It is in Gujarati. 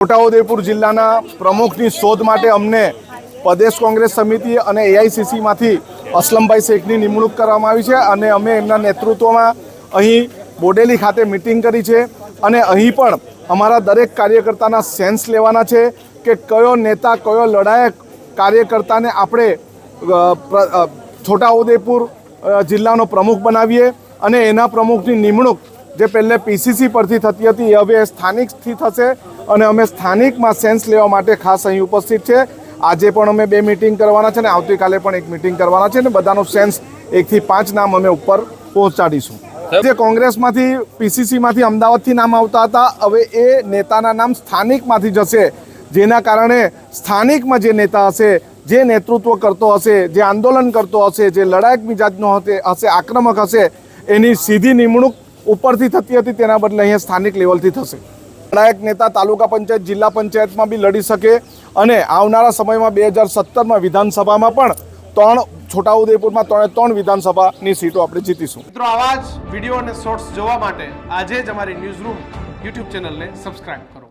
છોટાઉદેપુર જિલ્લાના પ્રમુખની શોધ માટે અમને પ્રદેશ કોંગ્રેસ સમિતિ અને એઆઈસીસીમાંથી અસલમભાઈ શેખની નિમણૂક કરવામાં આવી છે અને અમે એમના નેતૃત્વમાં અહીં બોડેલી ખાતે મિટિંગ કરી છે અને અહીં પણ અમારા દરેક કાર્યકર્તાના સેન્સ લેવાના છે કે કયો નેતા કયો લડાયક કાર્યકર્તાને આપણે છોટાઉદેપુર જિલ્લાનો પ્રમુખ બનાવીએ અને એના પ્રમુખની નિમણૂક જે પહેલે પીસીસી પરથી થતી હતી એ હવે સ્થાનિકથી થશે અને અમે સ્થાનિકમાં સેન્સ લેવા માટે ખાસ અહીં ઉપસ્થિત છે। આજે પણ અમે 2 મિટિંગ કરવાના છે અને આવતીકાલે પણ એક મિટિંગ કરવાના છે અને બધાનો સેન્સ 1 થી 5 નામ અમે ઉપર પહોંચાડીશું। જે કોંગ્રેસમાંથી પીસીસીમાંથી અમદાવાદથી નામ આવતા હતા હવે એ નેતાના નામ સ્થાનિકમાંથી જશે, જેના કારણે સ્થાનિકમાં જે નેતા હશે, જે નેતૃત્વ કરતો હશે, જે આંદોલન કરતો હશે, જે લડાયક મિજાજનો હશે, આક્રમક હશે, એની સીધી નિમણૂક ઉપરથી થતી હતી તેના બદલે અહીંયા સ્થાનિક લેવલથી થશે। લડાયક નેતા તાલુકા પંચાયત જિલ્લા પંચાયતમાં બી લડી શકે અને આવનારા સમયમાં 2017માં વિધાનસભામાં પણ છોટાઉદેપુરમાં 3 વિધાનસભાની સીટો આપણે જીતીશું। મિત્રો આવા જ વિડીયો અને શોર્ટ્સ જોવા માટે આજે જ અમારી ન્યૂઝ રૂમ યુટ્યુબ ચેનલને સબસ્ક્રાઇબ કરો।